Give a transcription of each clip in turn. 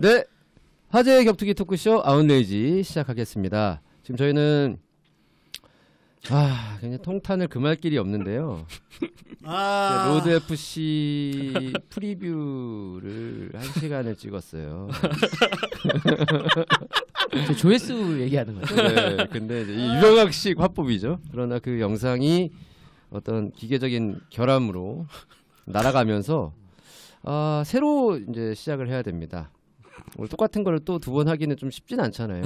네, 화제의 격투기 토크쇼 아웃레이지 시작하겠습니다. 지금 저희는 그냥 통탄을 금할 길이 없는데요. 로드 FC 프리뷰를 1시간을 찍었어요. 조회수 얘기하는 거죠. 네, 근데 이제 유명학식 화법이죠. 그러나 그 영상이 어떤 기계적인 결함으로 날아가면서 새로 이제 시작을 해야 됩니다. 오늘 똑같은 걸 또 두 번 하기는 좀 쉽진 않잖아요.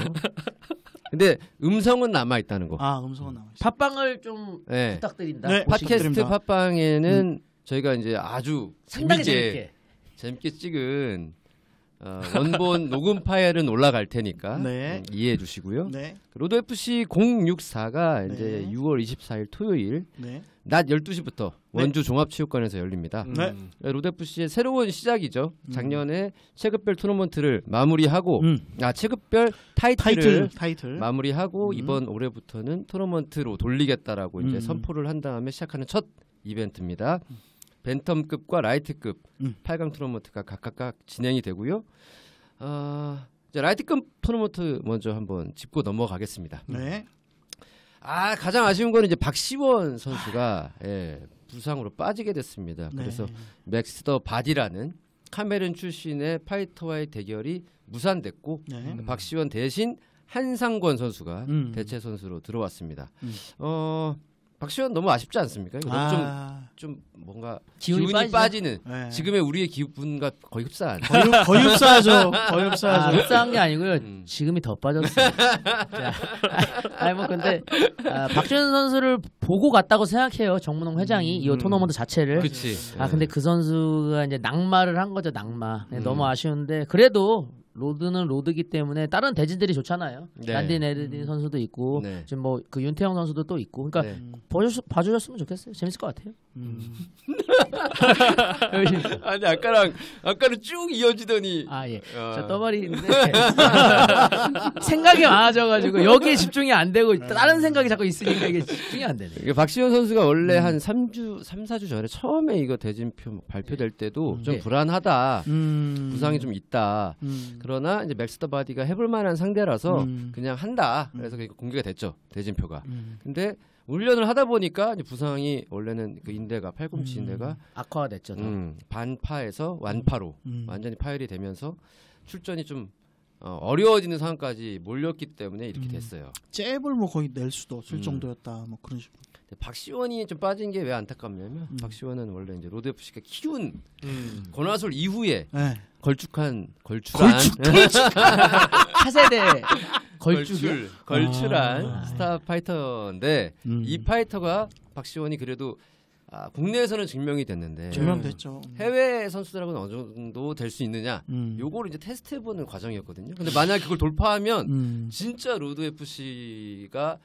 근데 음성은 남아 있다는 거. 음성은 남아 있어요. 팟빵을 좀 부탁드린다. 네, 팟캐스트 팟빵에는 저희가 이제 아주 상당히 재밌게 찍은 원본 녹음 파일은 올라갈 테니까 이해해 주시고요. 로드 FC 064가 이제 6월 24일 토요일 낮 12시부터 원주 종합체육관에서 열립니다. 로드 FC의 새로운 시작이죠. 작년에 체급별 토너먼트를 마무리하고 체급별 타이틀을 마무리하고 이번 올해부터는 토너먼트로 돌리겠다라고 이제 선포를 한 다음에 시작하는 첫 이벤트입니다. 벤텀급과 라이트급 8강 토너먼트가 각각 진행이 되고요. 이제 라이트급 토너먼트 먼저 한번 짚고 넘어가겠습니다. 가장 아쉬운 거는 이제 박시원 선수가 부상으로 빠지게 됐습니다. 그래서 맥스 더 바디라는 카메룬 출신의 파이터와의 대결이 무산됐고 박시원 대신 한상권 선수가 대체 선수로 들어왔습니다. 박시원 너무 아쉽지 않습니까? 좀 뭔가 기운이 빠지는 지금의 우리의 기분과 거의 흡사한. 거의 흡사하죠. 거의 흡사하죠. 흡사한 게 아니고요. 지금이 더 빠졌어요. 근데 박시원 선수를 보고 갔다고 생각해요. 정문홍 회장이 이 토너먼트 자체를. 그치. 근데 그 선수가 이제 낙마를 한 거죠. 낙마. 너무 아쉬운데 그래도. 로드는 로드기 때문에 다른 대진들이 좋잖아요. 란디 네르디 선수도 있고 지금 뭐 그 윤태영 선수도 또 있고. 그러니까 봐주셨으면 좋겠어요. 재밌을 것 같아요. 아니 아까는 쭉 이어지더니 저 떠버리는데 생각이 많아져가지고 여기에 집중이 안 되고 다른 생각이 자꾸 있으니까 이게 집중이 안 되네. 박시원 선수가 원래 한 3-4주 전에 처음에 이거 대진표 발표될 때도 좀 불안하다. 부상이 좀 있다. 그러나 이제 맥스 더 바디가 해볼 만한 상대라서 그냥 한다. 그래서 공개가 됐죠. 대진표가. 근데 훈련을 하다 보니까 이제 부상이 원래는 그 인대가 팔꿈치 인대가 악화가 됐죠. 반파에서 완파로 완전히 파열이 되면서 출전이 좀 어려워지는 상황까지 몰렸기 때문에 이렇게 됐어요. 잽을 뭐 거의 낼 수도 없을 정도였다. 뭐 그런 식으로. 박시원이 좀 빠진 게 왜 안타깝냐면 박시원은 원래 이제 로드 FC가 키운 권하솔 이후에 걸출한 차세대 걸출한 스타 파이터인데 이 파이터가 박시원이 그래도 국내에서는 증명이 됐는데 증명됐죠. 해외 선수들하고는 어느 정도 될 수 있느냐 요거를 이제 테스트해보는 과정이었거든요. 근데 만약 그걸 돌파하면 진짜 로드 FC가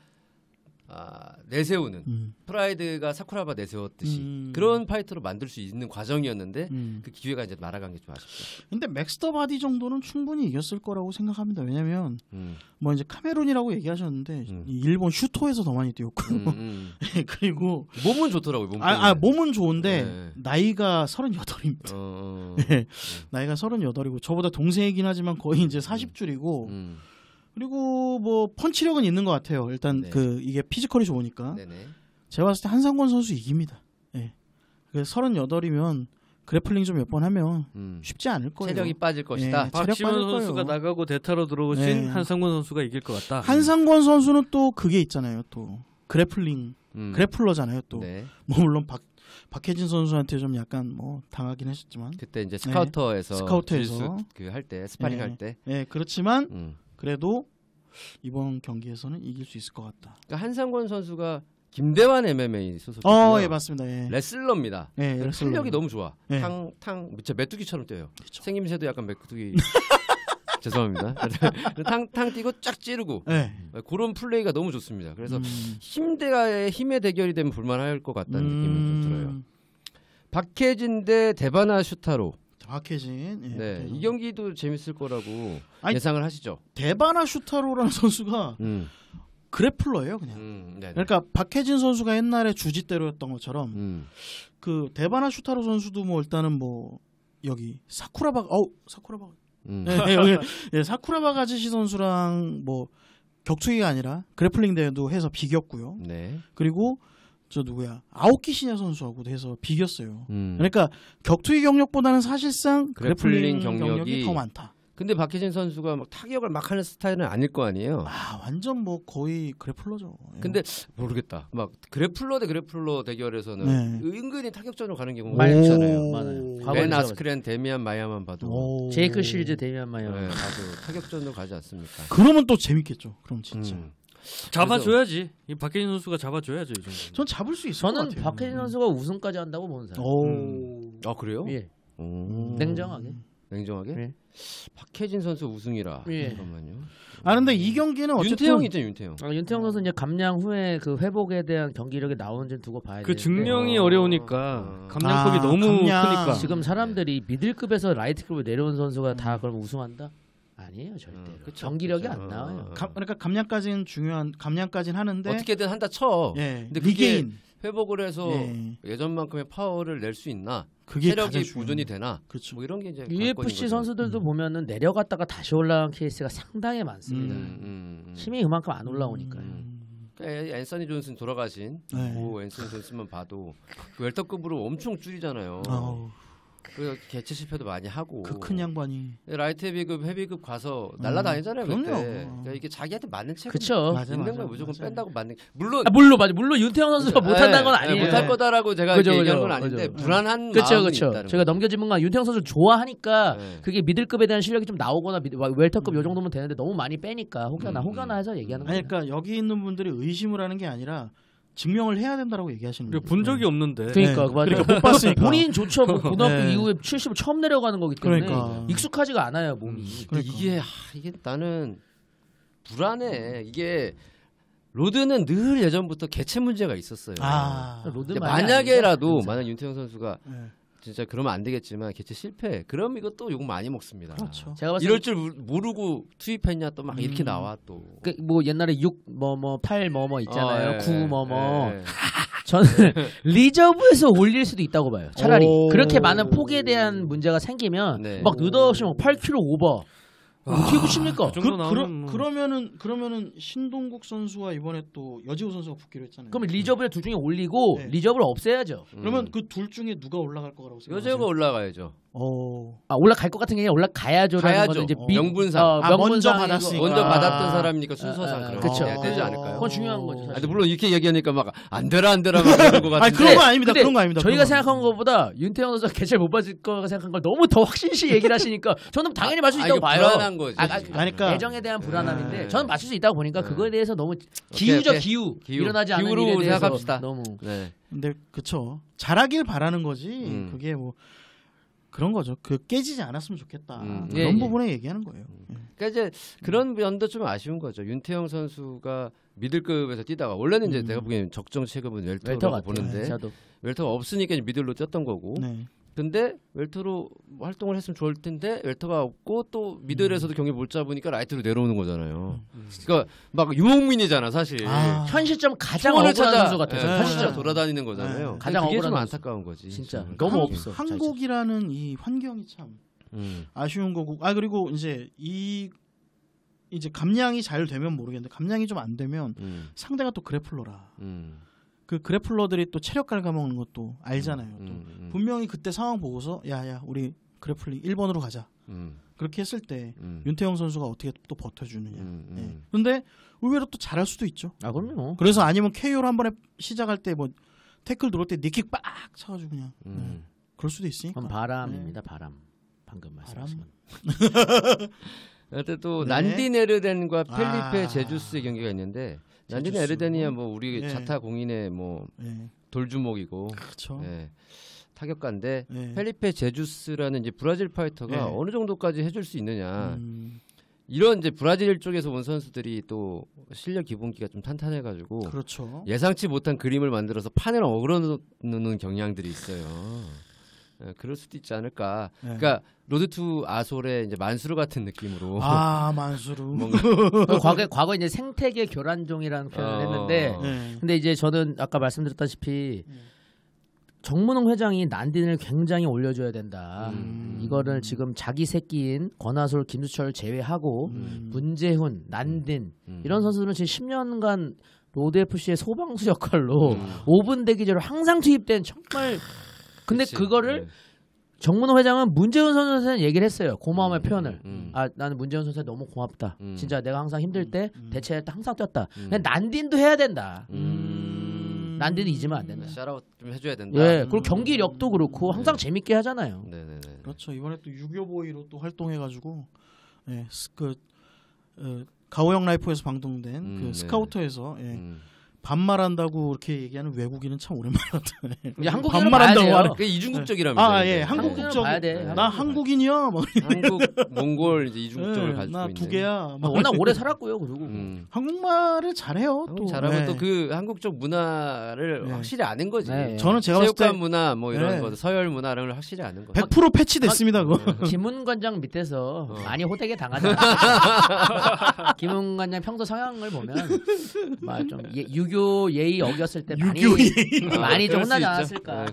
내세우는 프라이드가 사쿠라바 내세웠듯이 그런 파이터로 만들 수 있는 과정이었는데 그 기회가 이제 날아간 게 좀 아쉽죠. 근데 맥스 더 바디 정도는 충분히 이겼을 거라고 생각합니다. 왜냐면 뭐 이제 카메룬이라고 얘기하셨는데 일본 슈토에서 더 많이 뛰었고 그리고 몸은 좋더라고요. 몸은 좋은데 나이가 38입니다. 나이가 38이고 저보다 동생이긴 하지만 거의 이제 40줄이고 그리고 뭐 펀치력은 있는 것 같아요. 일단 이게 피지컬이 좋으니까. 제가 봤을 때 한상권 선수 이깁니다. 38이면 그래플링 좀 몇 번 하면 쉽지 않을 거예요. 체력이 빠질 것이다. 박시원 선수가 나가고 대타로 들어오신 한상권 선수가 이길 것 같다. 한상권 선수는 또 그게 있잖아요. 또 그래플링 그래플러잖아요. 또 뭐 물론 박혜진 선수한테 좀 약간 뭐 당하긴 했었지만 그때 이제 스카우터에서 그 할 때 스파링 할 때. 그렇지만 그래도 이번 경기에서는 이길 수 있을 것 같다. 그러니까 한상권 선수가 김대환 MMA 소속이고요. 맞습니다. 레슬러입니다. 레슬러. 실력이 너무 좋아. 진짜 메뚜기처럼 뛰어요. 그쵸. 생김새도 약간 메뚜기. 죄송합니다. 탕 뛰고 쫙 찌르고 그런 플레이가 너무 좋습니다. 그래서 힘의 대결이 되면 볼만할 것 같다는 느낌이 좀 들어요. 박혜진 대 데바나 슈타로. 박혜진. 이 경기도 재밌을 거라고 예상을 하시죠. 데바나 슈타로라는 선수가 그래플러예요, 그냥. 그러니까 박혜진 선수가 옛날에 주짓대로였던 것처럼 그 데바나 슈타로 선수도 뭐 일단은 뭐 여기 사쿠라바 예, 사쿠라 바가지시 선수랑 뭐 격투기가 아니라 그래플링 대회도 해서 비겼고요. 네. 그리고 저 누구야 아오키 시냐 선수하고도 해서 비겼어요. 그러니까 격투기 경력보다는 사실상 그래플링 경력이 더 많다. 근데 박혜진 선수가 막 타격을 막 하는 스타일은 아닐 거 아니에요. 아 완전 뭐 거의 그래플러죠. 근데 모르겠다. 막 그래플러 대 그래플러 대결에서는 은근히 타격전으로 가는 경우가 많잖아요. 많아요. 벤 아스크렌, 데미안 마이아만 봐도 제이크 실즈, 데미안 마이아 봐도 타격전으로 가지 않습니까? 그러면 또 재밌겠죠. 그럼 진짜. 잡아줘야지. 이 박혜진 선수가 잡아줘야죠. 이 정도. 전 잡을 수 있을 것 같아요. 저는 박혜진 선수가 우승까지 한다고 보는 사람. 아 그래요? 예. 냉정하게. 네. 박혜진 선수 우승이라. 예. 잠깐만요. 근데 이 경기는 어쨌든 윤태영이죠, 윤태영. 윤태영 선수 이제 감량 후에 그 회복에 대한 경기력이 나오는지 두고 봐야 돼요. 그 증명이 어려우니까 감량폭이 너무 크니까. 지금 사람들이 미들급에서 라이트급으로 내려온 선수가 다 그럼 우승한다? 아니에요, 절대. 경기력이 안 나와요. 그러니까 감량까지는 중요한 감량까지는 하는데 어떻게든 한다 쳐. 예. 근데 그게 회복을 해서 예전만큼의 파워를 낼 수 있나? 그게 체력이 보존이 되나? 그렇죠. 뭐 이런 게 이제 UFC 선수들도 보면은 내려갔다가 다시 올라간 케이스가 상당히 많습니다. 힘이 그만큼 안 올라오니까요. 앤서니 존슨 돌아가신 그 앤서니 존슨만 봐도 그 웰터급으로 엄청 줄이잖아요. 그 개체 실패도 많이 하고 그 큰 양반이 라이트 헤비급 가서 날라다니잖아요. 그때. 그러니까 이게 자기한테 맞는 체력 있는 거 무조건 뺀다고 맞는. 물론 물론 윤태영 선수가 못한다는 건 아니에요. 못할 거다라고 제가 얘기한 건 아닌데 불안한 마음이 있다는 제가 넘겨짚은 건 윤태영 선수 좋아하니까 그게 미들급에 대한 실력이 좀 나오거나 웰터급 요 정도면 되는데 너무 많이 빼니까 혹여나 해서 얘기하는 거예요. 그러니까 여기 있는 분들이 의심을 하는 게 아니라 증명을 해야 된다고 얘기하시는 거예요. 본 적이 없는데. 그러니까 못 봤으니까. 본인 좋죠. 고등학교 이후에 70을 처음 내려가는 거기 때문에 익숙하지가 않아요 몸이. 근데 이게 나는 불안해. 이게 로드는 늘 예전부터 개체 문제가 있었어요. 로드 만약에라도 만약 윤태영 선수가 진짜 그러면 안 되겠지만 개체 실패. 그럼 이것도 욕 많이 먹습니다. 그렇죠. 제가 봤을 이럴 줄 모르고 투입했냐 또 막 이렇게 나와 또. 뭐 옛날에 6 8 있잖아요. 9 저는 리저브에서 올릴 수도 있다고 봐요. 차라리 그렇게 많은 폭에 대한 문제가 생기면 막 느닷없이 8kg 오버. 어떻게 붙입니까? 그러면은 신동국 선수와 이번에 또 여지호 선수가 붙기로 했잖아요. 그럼 리저브를 둘 중에 올리고 리저브를 없애야죠. 그러면 그 둘 중에 누가 올라갈 거라고 생각하세요? 여지호가 올라가야죠. 올라갈 것 같은 게 아니라 올라가야죠. 가야죠. 이제 명분상. 먼저 받았으니까. 먼저 받았던 사람이니까 순서상 그렇죠. 되지 않을까요? 그건 중요한 거죠. 근데 물론 이렇게 얘기하니까 막 안 되라 막 그런 거 같은데. 그런 거 아닙니다. 그런 거 아닙니다. 저희가 생각한 것보다 윤태영 선수가 개체를 못 받을 거가 생각한 걸 너무 더 확신시 얘기를 하시니까 저는 당연히 맞출 수 있다고 봐요. 불안한 거지. 그러니까 예정에 대한 불안함인데 저는 맞출 수 있다고 보니까 그거에 대해서 너무 기우죠. 기우. 일어나지 않는 일에 대해서 생각합시다. 너무. 근데 그쵸. 잘하길 바라는 거지. 그게 뭐 그런 거죠. 그 깨지지 않았으면 좋겠다. 그런 부분에 얘기하는 거예요. 그러니까 이제 그런 면도 좀 아쉬운 거죠. 윤태영 선수가 미들급에서 뛰다가 원래는 이제 내가 보기에는 적정 체급은 웰터라고 보는데 웰터가 없으니까 미들로 뛰었던 거고. 근데 웰터로 활동을 했으면 좋을 텐데 웰터가 없고 또 미들에서도 경기 못 잡으니까 라이트로 내려오는 거잖아요. 그러니까 막 유목민이잖아 사실. 현 시점 가장 억울한 선수 같아요. 현실적으로 돌아다니는 거잖아요. 가장 그게 억울한 좀 안타까운 거지. 진짜 너무 없어. 한국이라는 이 환경이 참 아쉬운 거고. 그리고 이제 감량이 잘 되면 모르겠는데 감량이 좀 안 되면 상대가 또 그래플러라. 그 그래플러들이 또 체력 갉아먹는 것도 알잖아요. 또 분명히 그때 상황 보고서 야야 우리 그래플링 1번으로 가자. 그렇게 했을 때 윤태영 선수가 어떻게 또 버텨주느냐. 근데 의외로 또 잘할 수도 있죠. 그럼요. 그래서 아니면 KO로 한 번에 시작할 때 뭐 태클 들어올 때 니킥 빡 차가지고 그냥 그럴 수도 있으니까. 그건 바람입니다. 바람. 방금 말씀하신 건. 그때 또 난디 네르덴과 펠리페 제주스의 경기가 있는데 난디 네르덴이야 뭐 우리 자타 공인의 뭐 돌주목이고 그렇죠. 타격가인데 펠리페 제주스라는 이제 브라질 파이터가 어느 정도까지 해줄 수 있느냐. 이런 이제 브라질 쪽에서 온 선수들이 또 실력 기본기가 좀 탄탄해가지고 그렇죠. 예상치 못한 그림을 만들어서 판을 어그러놓는 경향들이 있어요. 그럴 수도 있지 않을까. 그러니까 로드 투 아솔의 이제 만수르 같은 느낌으로. 만수르. 과거 이제 생태계 교란종이라는 표현을 했는데, 근데 이제 저는 아까 말씀드렸다시피 정문홍 회장이 난딘을 굉장히 올려줘야 된다. 이거를 지금 자기 새끼인 권하솔, 김수철 제외하고 문재훈, 난딘 이런 선수들은 지금 10년간 로드 FC의 소방수 역할로 5분 대기제로 항상 투입된 정말 근데 그치. 그거를 정문호 회장은 문재훈 선수한테 얘기를 했어요. 고마움의 표현을. 아 나는 문재훈 선수한테 너무 고맙다. 진짜 내가 항상 힘들 때 대체할 때 항상 뛰었다. 근데 난딘도 해야 된다. 난딘은 잊으면 안 된다. 샤라웃 좀 해줘야 된다. 예, 그리고 경기력도 그렇고 항상 재밌게 하잖아요. 네네네. 그렇죠. 이번에 또 유교보이로 또 활동해가지고 예, 가오영 라이프에서 방송된 그 스카우터에서 예. 반말한다고 이렇게 얘기하는 외국인은 참 오랜만이었다. 한국인은 반말한다고 하는 그 이중국적이라면서요. 아 예, 한국국적. 나 한국인이야. 한국, 몽골 이제 이중국적을 가지고 있는. 나 두 개야. 워낙 오래 살았고요. 그리고 한국말을 잘해요. 또 잘하고 네. 또 그 한국적 문화를 네. 확실히 아는 거지. 네. 저는 제가 봤을 때 체육관 문화 뭐 이런 네. 거 서열 문화를 확실히 아는 거. 100% 패치됐습니다. 그거. 김은 관장 밑에서 많이 호되게 당하잖아. 김은 관장 평소 성향을 보면 막 좀 유교 예의 어겼을 때 많이 좀 혼나지 않았을까.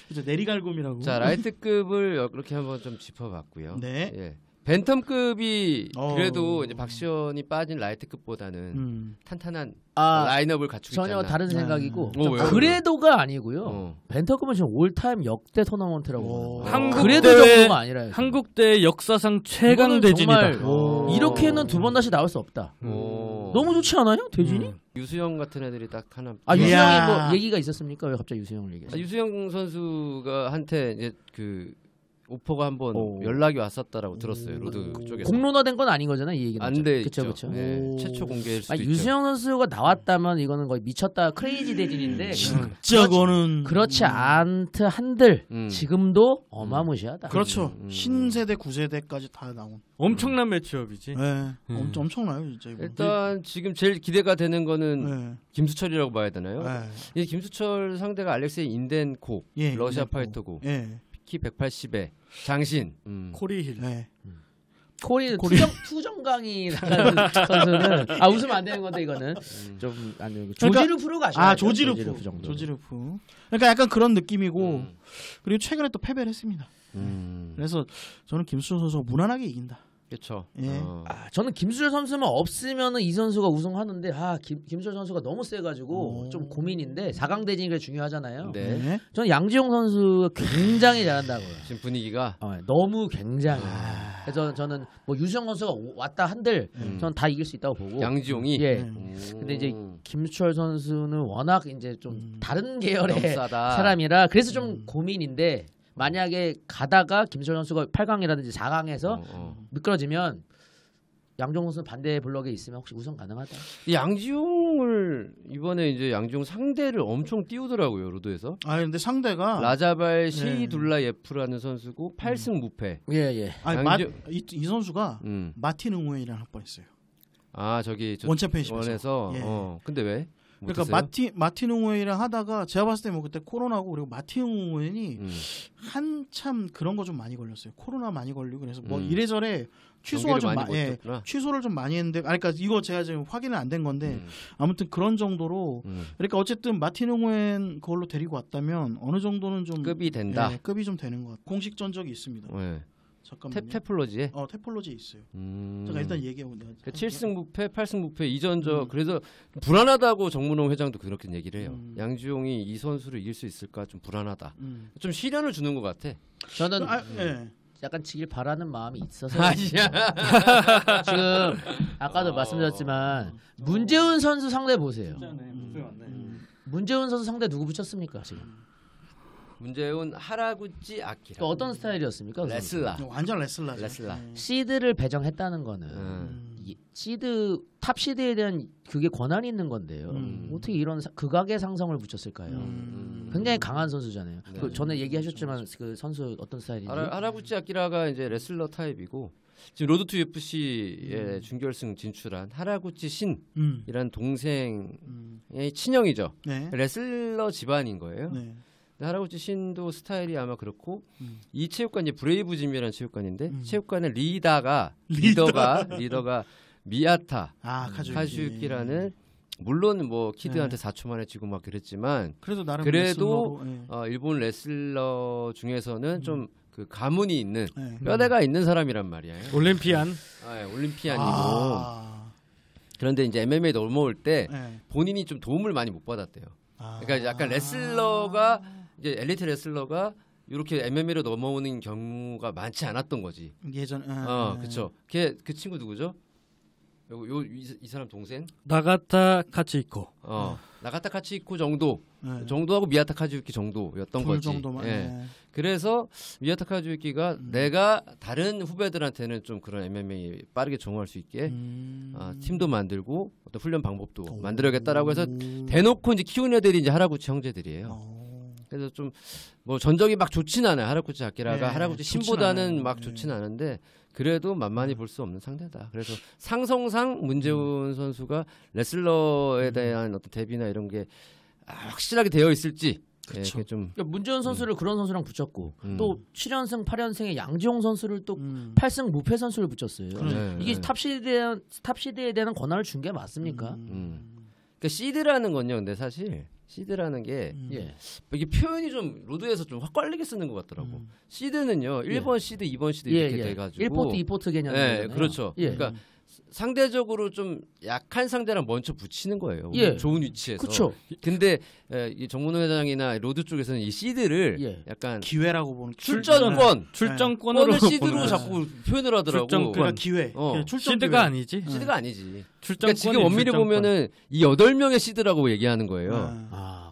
이제 내리갈굼이라고. 자 라이트급을 그렇게 한번 좀 짚어봤고요. 네. 예. 벤텀급이 그래도 이제 박시원이 빠진 라이트급보다는 탄탄한 라인업을 갖추고 있잖아. 전혀 다른 생각이고 그래도가 아니고요. 벤텀급은 지금 올타임 역대 토너먼트라고. 그래도 정도가 아니라요. 한국대 역사상 최강 대진이다. 이렇게는 두 번 다시 나올 수 없다. 너무 좋지 않아요? 대진이? 유수영 같은 애들이 딱 하나. 유수영이 뭐 얘기가 있었습니까? 왜 갑자기 유수영을 얘기했어요? 유수영 선수가 한테 이제 그 오퍼가 한번 연락이 왔었다라고 들었어요. 로드 쪽에서. 공론화된 건 아닌 거잖아, 이 얘기는. 안 돼 있죠. 그렇죠. 네, 최초 공개일 수도 있죠. 유수영 선수가 나왔다면 이거는 거의 미쳤다 크레이지 대진인데 진짜 그거는 그렇지 않트 한들 지금도 어마무시하다. 그렇죠. 신세대 9세대까지 다 나온 엄청난 매치업이지. 네. 엄청나요, 진짜. 이거. 일단 지금 제일 기대가 되는 거는 김수철이라고 봐야 되나요? 이 김수철 상대가 알렉세이 인덴코, 러시아 파이터고. 키 180에 장신, 코리힐. 코리는 투정강이 나가는 선수는 웃으면 안 되는 건데 이거는 좀 안 되고 조지르프로 가셔야 조지르프. 그러니까 약간 그런 느낌이고 그리고 최근에 또 패배를 했습니다. 그래서 저는 김수철 선수가 무난하게 이긴다. 그렇죠. 예. 저는 김수철 선수만 없으면은 이 선수가 우승하는데 김수철 선수가 너무 세가지고 좀 고민인데 4강 대진이 중요하잖아요. 네. 저는 양지용 선수가 굉장히 잘한다고요. 지금 분위기가 너무 굉장히. 그래서 저는 뭐 유수영 선수가 왔다 한들 저는 다 이길 수 있다고 보고. 양지용이. 예. 근데 이제 김수철 선수는 워낙 이제 좀 다른 계열의 사람이라 그래서 좀 고민인데. 만약에 가다가 김수철 선수가 8강이라든지 4강에서 미끄러지면 양지용 선수는 반대 블럭에 있으면 혹시 우승 가능하다? 양지용을 이번에 이제 양지용 상대를 엄청 띄우더라고요 로드에서. 근데 상대가 라자발 시둘라예프라는 선수고 8승 무패. 예. 이 선수가 마틴 응우엔이랑 한번 했어요. 저기 원챔피언십에서. 근데 왜? 그러니까 마틴 응우엔이랑 하다가 제가 봤을 때 뭐 그때 코로나고 그리고 마틴 응우엔이 한참 그런 거 좀 많이 걸렸어요. 코로나 많이 걸리고 그래서 뭐 이래저래 취소를 좀 많이 했는데 그러니까 이거 제가 지금 확인은 안 된 건데 아무튼 그런 정도로 그러니까 어쨌든 마틴 응우엔 그걸로 데리고 왔다면 어느 정도는 좀 급이 된다. 급이 좀 되는 것 같아요. 공식 전적이 있습니다. 잠깐만요. 테플로지에? 테플로지에 있어요. 제가 일단 얘기하고 내가 7승 무패, 8승 무패 이전적 그래서 불안하다고 정문홍 회장도 그렇게 얘기를 해요. 양지용이 이 선수를 이길 수 있을까 좀 불안하다. 좀 시련을 주는 것 같아. 저는 약간 지길 바라는 마음이 있어서 지금 아까도 말씀드렸지만 문재훈 선수 상대 보세요. 문재훈 선수 상대 누구 붙였습니까 지금? 문재훈 하라구치 아키라. 또 어떤 스타일이었습니까? 레슬라. 완전 레슬라. 시드를 배정했다는 거는 탑 시드에 대한 그게 권한이 있는 건데요. 어떻게 이런 극악의 상성을 붙였을까요? 굉장히 강한 선수잖아요. 그 전에 얘기하셨지만 그 선수 어떤 스타일인지. 하라구치 아키라가 이제 레슬러 타입이고 지금 로드 투 UFC에 준결승 진출한 하라구치 신이라는 동생의 친형이죠. 레슬러 집안인 거예요. 하라구치 신도 스타일이 아마 그렇고 이 체육관 이제 브레이브짐이라는 체육관인데 체육관의 리더가 미야타 카즈유키라는 물론 뭐 키드한테 4초 만에 지고 막 그랬지만 그래도 나름 그래도 일본 레슬러 중에서는 좀 그 가문이 있는 뼈대가 있는 사람이란 말이에요. 올림피안. 올림피안이고. 그런데 이제 MMA에 넘어올 때 본인이 좀 도움을 많이 못 받았대요. 그러니까 약간 레슬러가 이제 엘리트 레슬러가 이렇게 MMA로 넘어오는 경우가 많지 않았던 거지. 예전. 그렇죠. 그 친구 누구죠? 이 사람 동생? 나가타 카치히코. 나가타 카치히코 정도하고 미야타 카즈유키 정도였던 거지. 정도만. 그래서 미야타 카즈유키가 내가 다른 후배들한테는 좀 그런 MMA 빠르게 적응할 수 있게 팀도 만들고 어떤 훈련 방법도 만들어야겠다라고 해서 대놓고 이제 키운 애들이 이제 하라구치 형제들이에요. 그래서 좀 뭐 전적이 막 좋진 않아요. 하라구치 아키라가 하라구치 신보다는 막 좋진 않은데 그래도 만만히 볼 수 없는 상대다. 그래서 상성상 문재훈 선수가 레슬러에 대한 어떤 대비나 이런 게 확실하게 되어 있을지. 그렇죠. 좀 그러니까 문재훈 선수를 그런 선수랑 붙였고 또 7연승 8연승의 양지용 선수를 또 8승 무패 선수를 붙였어요. 이게 탑시드에 대한 권한을 준 게 맞습니까? 그러니까 시드라는 건요. 근데 사실 시드라는 게 이게 표현이 좀 로드에서 좀 확 걸리게 쓰는 것 같더라고. 시드는요. 1번 시드, 2번 시드 이렇게 돼가지고 1포트, 2포트 개념이에요. 그렇죠. 그러니까 상대적으로 좀 약한 상대랑 먼저 붙이는 거예요. 좋은 위치에서. 그렇죠. 근데 이 정문호 회장이나 로드 쪽에서는 이 시드를 약간 기회라고 보는 출전권으로 시드로 자꾸 표현을 하더라고. 그러니까 기회. 시드가 아니지. 시드가 아니지. 출전권. 그러니까 지금 엄밀히 보면은 이 8명의 시드라고 얘기하는 거예요.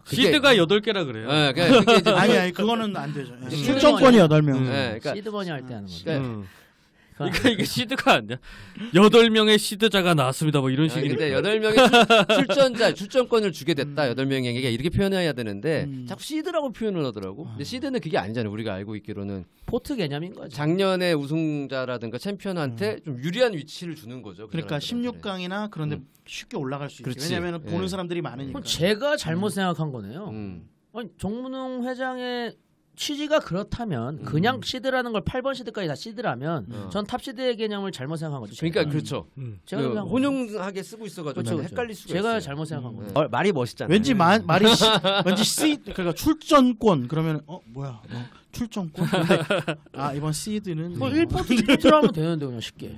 시드가 8개라 그래요. 그게 이제 아니 그거는 안 되죠. 출전권이 8명. 그러니까 시드번이 할 때 하는 거죠. 그러니까 이게 시드가 아니야. 8명의 시드자가 나왔습니다. 뭐 이런 식이니까. 근데 8명의 출전권을 주게 됐다. 8명에게 이렇게 표현해야 되는데 자꾸 시드라고 표현을 하더라고. 근데 시드는 그게 아니잖아요. 우리가 알고 있기로는 포트 개념인 거죠. 작년에 우승자라든가 챔피언한테 좀 유리한 위치를 주는 거죠. 그러니까 16강이나 그런데 쉽게 올라갈 수 있지. 왜냐하면 보는 사람들이 많으니까. 제가 잘못 생각한 거네요. 아니, 정문웅 회장의 취지가 그렇다면 그냥 시드라는 걸 8번 시드까지 다 시드라면 전 탑 시드의 개념을 잘못 생각한 거죠. 그러니까 그렇죠. 제가 혼용하게 쓰고 있어가지고 그렇죠. 헷갈릴 수가 제가 있어요. 잘못 생각한 거예요. 말이 멋있잖아요. 왠지 말이 그러니까 출전권 그러면 뭐야 출전권? 근데 이번 시드는 1포트 2포트로 하면 되는데 그냥 쉽게.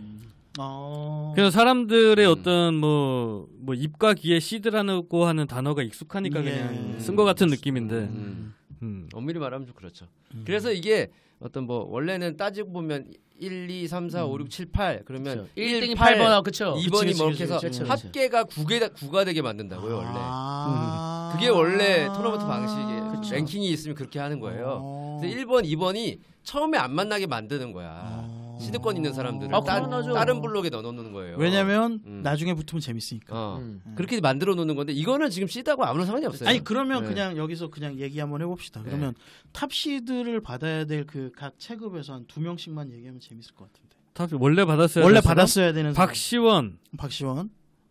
그래서 사람들의 어떤 뭐 입과 귀에 시드라고 하는 단어가 익숙하니까 그냥 쓴 것 같은 느낌인데. 엄밀히 말하면 좀 그렇죠. 그래서 이게 어떤 뭐 원래는 따지고 보면 1, 2, 3, 4, 5, 6, 7, 8 그러면 1등이 8번 그렇죠. 2번이 뭐 이렇게 해서 합계가 9가 되게 만든다고요 원래. 그게 원래 토너먼트 방식의 랭킹이 있으면 그렇게 하는 거예요. 그래서 1번, 2번이 처음에 안 만나게 만드는 거야. 시드권 있는 사람들을 다른 블록에 넣어놓는 거예요. 왜냐면 나중에 붙으면 재밌으니까. 그렇게 만들어 놓는 건데 이거는 지금 시드하고 아무런 상관이 없어요. 아니 그러면 그냥 여기서 그냥 얘기 한번 해봅시다. 그러면 탑 시드를 받아야 될 그 각 체급에서 한 2명씩만 얘기하면 재밌을 것 같은데. 탑 원래 받았어야 되는 박시원,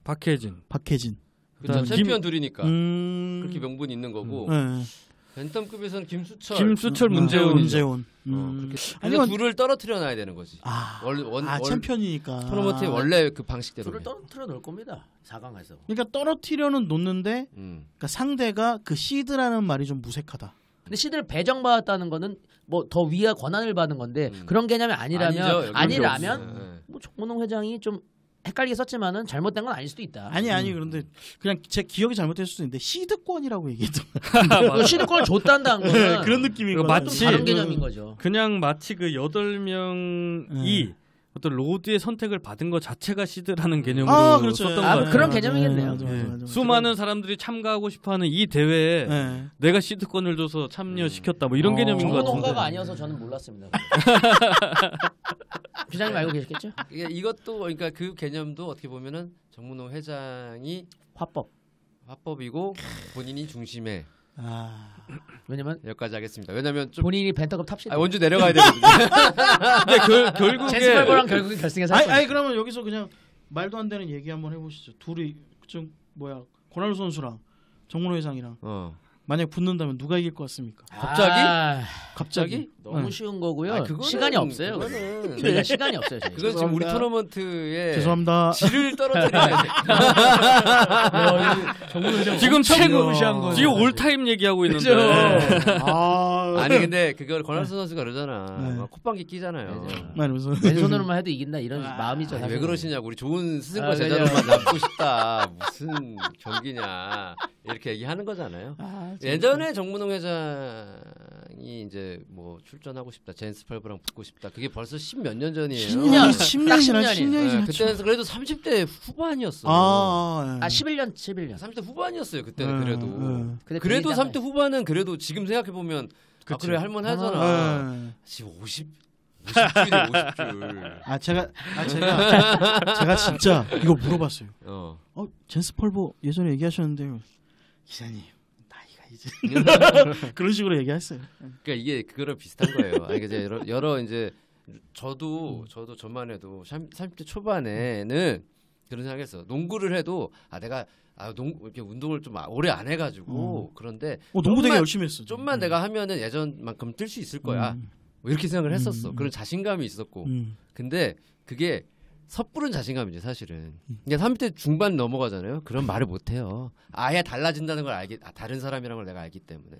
박혜진. 그렇죠. 챔피언 둘이니까 그렇게 명분이 있는 거고. 벤텀급에서는 김수철, 문재훈. 아니면 둘을 떨어뜨려 놔야 되는 거지. 챔피언이니까. 토너먼트의 원래 그 방식대로. 둘을 떨어뜨려 놓을 겁니다. 4강에서. 그러니까 떨어뜨려는 놓는데 그러니까 상대가 그 시드라는 말이 좀 무색하다. 근데 시드를 배정받았다는 거는 뭐 더 위에 권한을 받은 건데 그런 개념이 아니라면 뭐 정문홍 회장이 좀 헷갈리게 썼지만은 잘못된 건 아닐 수도 있다. 아니 그런데 그냥 제 기억이 잘못될 수도 있는데 시드권이라고 얘기했던 시드권을 줬단다는 거는 그런 느낌인 거예요. 마치 다른 개념인 거죠. 그냥 마치 그 8명이 어떤 로드의 선택을 받은 것 자체가 시드라는 개념으로 그렇죠. 썼던 것 같아요. 그런 개념이겠네요. 맞아. 수많은 사람들이 참가하고 싶어하는 이 대회에 내가 시드권을 줘서 참여시켰다 뭐 이런 개념인 것 같은데. 정문홍가가 아니어서 저는 몰랐습니다. 기자님 알고 계셨겠죠? 이것도 그러니까 그 개념도 어떻게 보면은 정문호 회장이 화법이고 본인이 중심에. 왜냐면 여기까지 하겠습니다. 왜냐면 좀 본인이 벤터급 탑시드. 원주 내려가야 되거든요. 근데 결국에 제스팔버랑 결국에 결승에서. 그러면 여기서 그냥 말도 안 되는 얘기 한번 해보시죠. 둘이 좀 고날로 선수랑 정문호 회장이랑 만약 붙는다면 누가 이길 것 같습니까? 갑자기? 너무 쉬운 거고요. 시간이 없어요. 저희가 시간이 없어요. 그건 지금 우리 토너먼트에 죄송합니다. 질을 떨어뜨려야 돼. 지금 최고 지금 올타임 얘기하고 있는데. 아니 근데 그걸 권한수 선수가 그러잖아. 콧방귀 끼잖아요. 왼손으로만 해도 이긴다 이런 마음이죠. 왜 그러시냐고. 우리 좋은 스승과 제자로만 남고 싶다. 무슨 경기냐 이렇게 얘기하는 거잖아요. 예전에 정문홍 회장이 이제 뭐 출전하고 싶다, 제임스 펄브랑 붙고 싶다. 그게 벌써 10몇 년 전이에요. 10년이나 그때는 그래도 30대 후반이었어. 11년. 30대 후반이었어요. 그때는 그래도 30대 후반은 그래도 지금 생각해 보면 그래 할만하잖아. 지금 50줄이야. 제가 진짜 이거 물어봤어요. 제임스 펄버 예전에 얘기하셨는데 기자님. 이제 그런 식으로 얘기했어요. 그러니까 이게 그거랑 비슷한 거예요. 아니 이제 여러 이제 저도 저만 해도 30대 초반에는 그런 생각했어. 농구를 해도 내가 이렇게 운동을 좀 오래 안 해가지고 그런데 농구 되게 열심히 했어. 좀만 내가 하면은 예전만큼 뛸 수 있을 거야. 뭐 이렇게 생각을 했었어. 그런 자신감이 있었고. 근데 그게 섣부른 자신감이지 사실은. 그냥 30대 중반 넘어가잖아요. 그런 말을 못 해요. 아예 달라진다는 걸 다른 사람이라는 걸 내가 알기 때문에.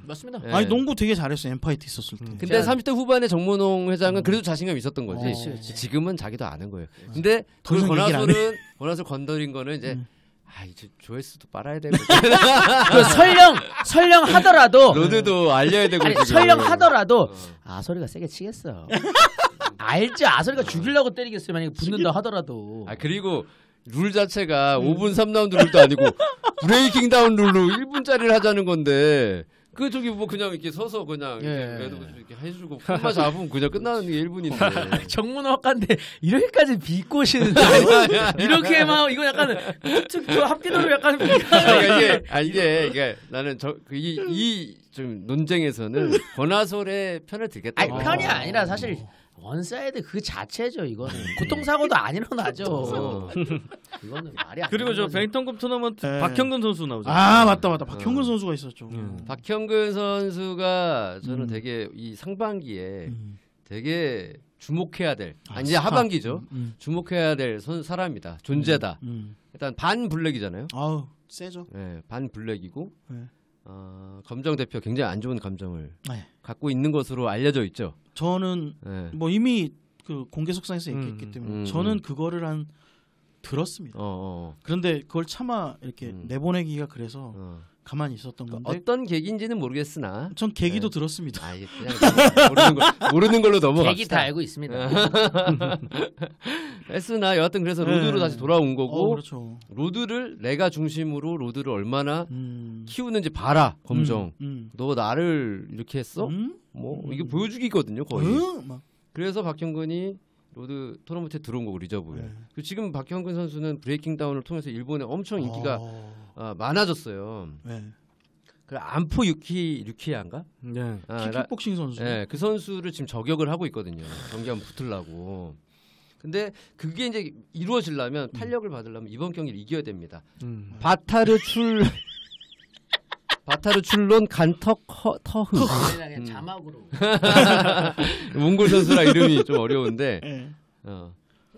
맞습니다. 아니 농구 되게 잘했어. 엠파이트 있었을 때. 근데 30대 후반에 정문홍 회장은 그래도 자신감이 있었던 거지. 지금은 자기도 아는 거예요. 근데 그 권하솔을 건드린 거는 이제 이제 조회수도 빨아야 되고. 설령 하더라도 로드도 알려야 되고. 설령 하더라도 아소리가 세게 치겠어. 알지? 아소리가 죽이려고 때리겠어요. 만약에 붙는다 하더라도. 그리고 룰 자체가 5분 3라운드 룰도 아니고 브레이킹 다운 룰로 1분짜리를 하자는 건데 저기 뭐 그냥 이렇게 서서 그냥 이렇게 해주고 콤마 잡으면 그냥 끝나는 게 1분인데. 정문학과인데 이렇게까지 비꼬시는데 이렇게 막 이거 약간 저 합기도로 약간 이게 나는 이 좀 논쟁에서는 권하솔의 편을 들겠다. 편이 아니라 사실 원사이드 그 자체죠. 이거는 교통사고도 안 일어나죠. 이거는 말이 안. 그리고 저 베이턴급 토너먼트 박형근 선수 나오죠. 맞다. 박형근 선수가 있었죠. 박형근 선수가 저는 되게 이 상반기에 되게 주목해야 될 이제 하반기죠. 주목해야 될 사람이다. 존재다. 일단 반 블랙이잖아요. 세죠. 반 블랙이고 검정 대표 굉장히 안 좋은 감정을 갖고 있는 것으로 알려져 있죠. 저는 뭐 이미 그 공개 속상에서 얘기했기 때문에 저는 그거를 들었습니다. 그런데 그걸 차마 이렇게 내보내기가 그래서 가만히 있었던 건데 어떤 계기인지는 모르겠으나 전 계기도 들었습니다. 그냥 모르는 걸로 넘어갑시다. 계기 다 알고 있습니다. 했으나 여하튼 그래서 로드로 다시 돌아온 거고 그렇죠. 로드를 내가 중심으로 로드를 얼마나 키우는지 봐라. 검정. 너 나를 이렇게 했어? 뭐 이게 보여주기거든요 거의. 그래서 박형근이 로드 토너먼트에 들어온 거고 리저브에. 지금 박형근 선수는 브레이킹 다운을 통해서 일본에 엄청 인기가 많아졌어요. 그 안포 유키야인가? 킥복싱 선수. 그 선수를 지금 저격을 하고 있거든요. 경기하면 붙으려고. 근데 그게 이제 이루어지려면 탄력을 받으려면 이번 경기를 이겨야 됩니다. 바타르 출론 간턱 터흐. 그냥 자막으로. 몽골 선수라 이름이 좀 어려운데.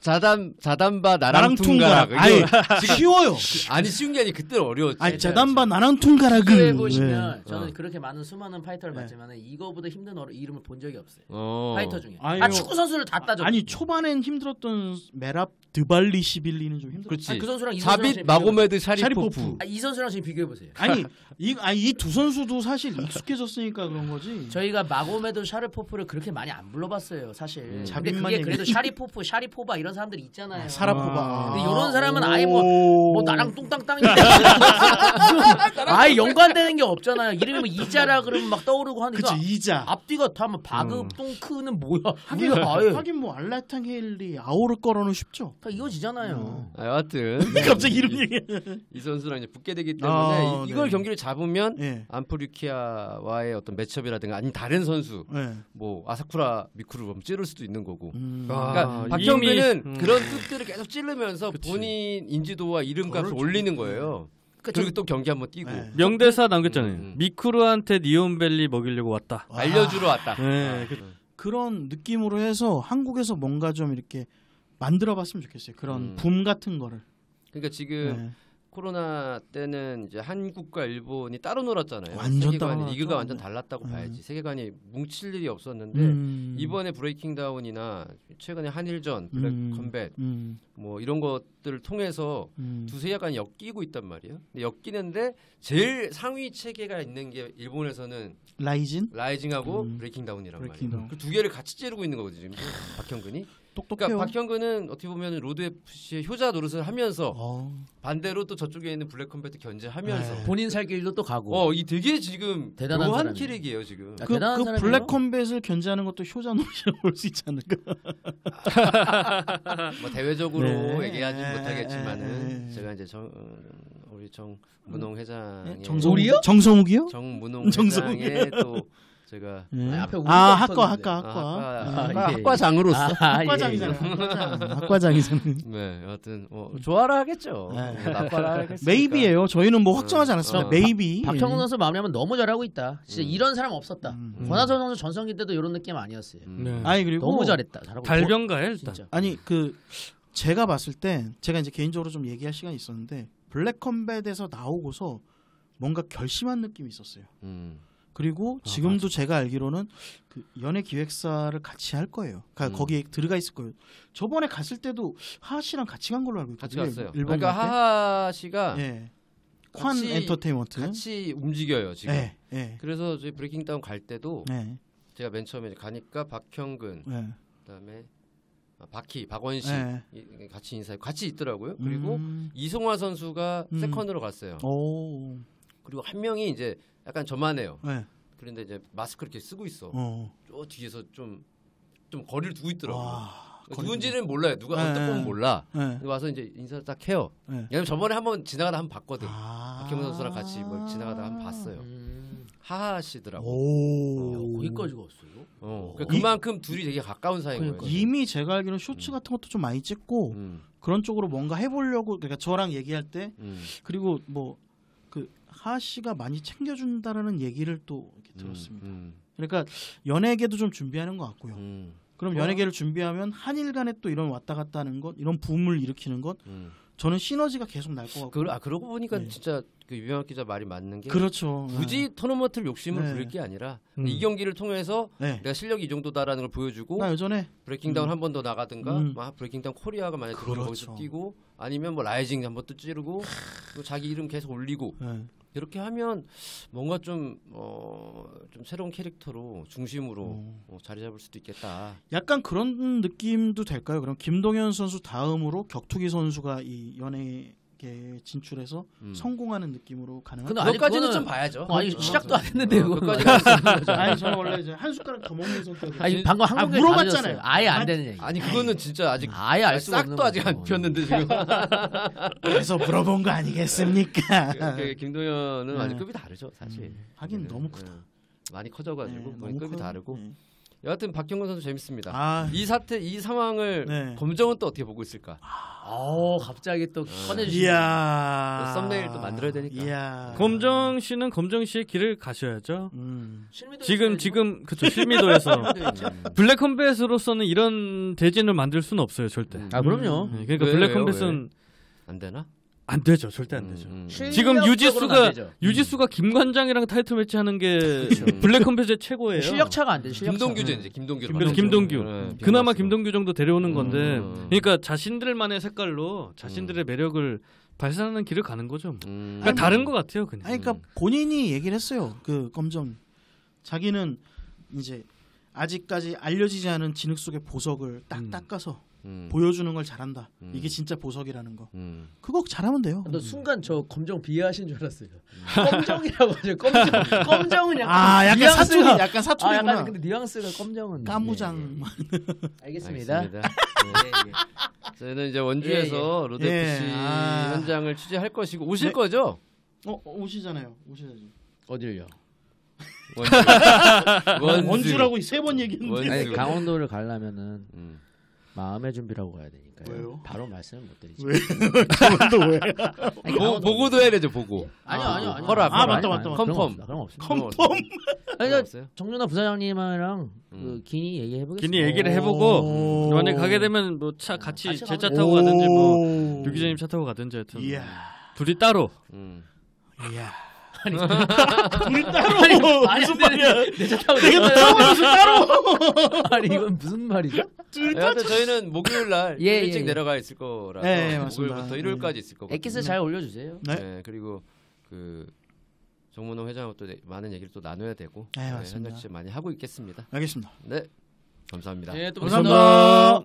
자담바 나랑 퉁가락. 쉬워요. 아니 쉬운 게 아니 그때는 어려웠지. 자담바 나랑 퉁가락. 해 보시면 저는 그렇게 많은 수많은 파이터를 봤지만 이거보다 힘든 이름을 본 적이 없어요. 파이터 중에. 축구 선수를 다 따져. 초반엔 힘들었던 메랍 드발리시빌리는 좀 힘들었어. 그렇지. 그 선수랑 사빗 마고메드 샤리포프. 이 선수랑 지금 비교해 보세요. 이 두 선수도 사실 익숙해졌으니까 그런 거지. 저희가 마고메드 샤리포프를 그렇게 많이 안 불러봤어요, 사실. 근데 자빗만 그게 그래도 샤리포프, 샤리포바 이런 사람들이 있잖아요. 사라포바. 근데 이런 사람은 아예 뭐 나랑 뚱땅땅이 아예 연관되는 게 없잖아요. 이름이 뭐 이자라 그러면 막 떠오르고 하는데. 그치, 이자. 앞뒤가 다 뭐 바그 뚱크는 뭐야? 하긴 뭐 알라탕 헤일리 아오르 거로는 쉽죠. 다 이어지잖아요. 여하튼 갑자기 이름 얘기. 이 선수랑 이제 붙게 되기 때문에 이걸 경기를 잡으면 안프류키아와의 어떤 매치업이라든가 아니 다른 선수 뭐 아사쿠라 미쿠를 찌를 수도 있는 거고. 그러니까 박형근은 그런 뜻들을 계속 찌르면서 본인 인지도와 이름값을 올리는 거예요. 그리고 또 경기 한번 뛰고 명대사 남겼잖아요. 미쿠르한테 니온벨리 먹이려고 왔다. 알려주러 왔다. 네. 그런 느낌으로 해서 한국에서 뭔가 좀 이렇게 만들어봤으면 좋겠어요. 그런 붐 같은 거를. 그러니까 지금 코로나 때는 이제 한국과 일본이 따로 놀았잖아요. 완전 세계관이 리그가 완전 달랐다고 봐야지. 세계관이 뭉칠 일이 없었는데 이번에 브레이킹 다운이나 최근에 한일전, 블랙 컴뱃 뭐 이런 것들을 통해서 두 세계관이 엮이고 있단 말이에요. 근데 엮이는데 제일 상위 체계가 있는 게 일본에서는 라이징하고 브레이킹 다운이란 말이에요. 그 두 개를 같이 찌르고 있는 거거든요. 지금 박형근이. 똑똑해요. 그러니까 박형근은 어떻게 보면 로드 FC의 효자 노릇을 하면서 반대로 또 저쪽에 있는 블랙 컴뱃 견제하면서 본인 살 길도 또 가고. 이 되게 지금 대단한 묘한 캐릭이에요 지금. 그 블랙 컴뱃을 견제하는 것도 효자 노릇이라고 볼 수 있지 않을까? 뭐 대외적으로 얘기하지 못하겠지만은 제가 이제 우리 정문홍 회장의 정성욱이요? 정문홍 회장의 또 제가 앞에 학과장으로서 학과장이잖아요. 네, 여하튼 좋아라 하겠죠. 나빠라 하겠죠. 메이비예요. 저희는 뭐 확정하지 않았습니다. 메이비. 박형근 선수 마무리하면 너무 잘하고 있다. 진짜 이런 사람 없었다. 권하선 선수 전성기 때도 이런 느낌 아니었어요. 아니 그리고 너무 잘했다. 잘하고 달변가요 일단. 진짜. 아니 제가 봤을 때 제가 이제 개인적으로 좀 얘기할 시간이 있었는데 블랙 컴뱃에서 나오고서 뭔가 결심한 느낌이 있었어요. 그리고 지금도 제가 알기로는 그 연예 기획사를 같이 할 거예요. 거기에 들어가 있을 거예요. 저번에 갔을 때도 하하 씨랑 같이 간 걸로 알고 있거든요. 같이 갔어요. 그러니까 하하 씨가 관 엔터테인먼트 같이 움직여요 지금. 그래서 저희 브레이킹 다운 갈 때도 제가 맨 처음에 가니까 박형근, 그다음에 박원시 같이 인사하고 같이 있더라고요. 그리고 이송화 선수가 세컨으로 갔어요. 그리고 한 명이 이제 약간 저만해요. 그런데 이제 마스크 이렇게 쓰고 있어. 저 뒤에서 좀 거리를 두고 있더라고요. 누군지는 몰라요. 누가 딱 보면 몰라. 와서 이제 인사를 딱 해요. 왜냐면 저번에 한번 지나가다 한번 봤거든. 박형근 선수랑 같이 뭐 지나가다 한번 봤어요. 하하시더라고. 거기까지 갔어요? 그러니까 그만큼 둘이 되게 가까운 사이인 거예요. 이미 제가 알기로는 쇼츠 같은 것도 좀 많이 찍고 그런 쪽으로 뭔가 해보려고 그러니까 저랑 얘기할 때 그리고 뭐 하하 씨가 많이 챙겨준다라는 얘기를 또 이렇게 들었습니다. 그러니까 연예계도 좀 준비하는 것 같고요. 그럼 연예계를 준비하면 한일 간에 또 이런 왔다 갔다 하는 것, 이런 붐을 일으키는 것, 저는 시너지가 계속 날 것 같고. 그러고 보니까 진짜 그 유명한 기자 말이 맞는 게 그렇죠. 굳이 토너먼트를 욕심을 부릴 게 아니라 이 경기를 통해서 내가 실력이 이 정도다라는 걸 보여주고 나 예전에 브레이킹 다운 한 번 더 나가든가 브레이킹 다운 코리아가 만약에 들어오면 거기서 뛰고 아니면 뭐 라이징 한 번 또 찌르고 또 자기 이름 계속 올리고 이렇게 하면 뭔가 좀 새로운 캐릭터로 중심으로 자리 잡을 수도 있겠다. 약간 그런 느낌도 될까요? 그럼 김동현 선수 다음으로 격투기 선수가 이 연예계 진출해서 성공하는 느낌으로 가능한가요? 그것까지는 좀 봐야죠. 아니 시작도 안 했는데 그것까지 아니 저는 원래 이제 한 숟가락 더 먹는 성격. 아니 방금 한국에 물어봤잖아요. 아예 안 되는 얘기. 아니 그거는 진짜 아직 아예 알 수가 없는 싹도 아직 안 피었는데 지금. 그래서 물어본 거 아니겠습니까? 김동현은 아직 급이 다르죠 사실. 하긴 너무 크다. 많이 커져가지고 급이 다르고. 여하튼 박형근 선수 재밌습니다. 이 상황을 검정은 또 어떻게 보고 있을까? 갑자기 또 꺼내주시네. 썸네일 또 만들어야 되니까. 검정 씨는 검정 씨의 길을 가셔야죠. 지금 그쵸 실미도에서 블랙 컴뱃으로서는 이런 대진을 만들 수는 없어요 절대. 그럼요. 그러니까 블랙 컴뱃은 안 되나? 안 되죠, 절대 안 되죠. 지금 유지수가 김관장이랑 타이틀 매치 하는 게 블랙 컴뱃의 최고예요. 실력차가 안 돼. 김동규죠 이제 김동규. 그나마 김동규 정도 데려오는 건데, 그러니까 자신들만의 색깔로 자신들의 매력을 발산하는 길을 가는 거죠. 그러니까 다른 것 같아요, 그냥. 그러니까 본인이 얘기를 했어요. 그 검정 자기는 이제 아직까지 알려지지 않은 진흙 속의 보석을 딱 닦아서. 보여주는 걸 잘한다. 이게 진짜 보석이라는 거. 그거 잘하면 돼요. 나 순간 저 검정 비하하신 줄 알았어요. 검정이라고 하죠. 검정은 약간 사투리구나. 약간 근데 뉘앙스가 검정은 까무장. 알겠습니다. 저희는 이제 원주에서 로드 FC 현장을 취재할 것이고 오실 거죠? 오시잖아요. 오셔야죠. 어딜요? 원주라고 3번 얘기했는데. 아니, 강원도를 가려면은 마음의 준비라고 가야 되니까요. 왜요? 바로 말씀을 못 드리죠. 왜? 그건 왜? 보고도 해야 되죠. 보고. 아니요. 허락. 맞다. 컨펌. 그럼 없습니다. 컨펌. 아니, 정준하 부사장님이랑 그 기니 얘기해보겠습니다. 기니 얘기를 해보고 만약 가게 되면 뭐 차 같이 제 차 타고 가든지 뭐 유 기자님 차 타고 가든지 하여튼 둘이 따로. 이야. 아니, 둘이 따로 무슨 말이야? 내차 타고 내가 타고 무슨 따로? 아니 이건 무슨 말이죠? 하여튼 저희는 목요일 날 일찍 내려가 있을 거라서 목요일부터 일요일까지 있을 거거든요. 엑기스 잘 올려주세요. 네. 그리고 그 정문호 회장하고 또 많은 얘기를 또 나눠야 되고 맞습니다. 현재 많이 하고 있겠습니다. 알겠습니다. 네, 감사합니다. 네, 또 감사합니다.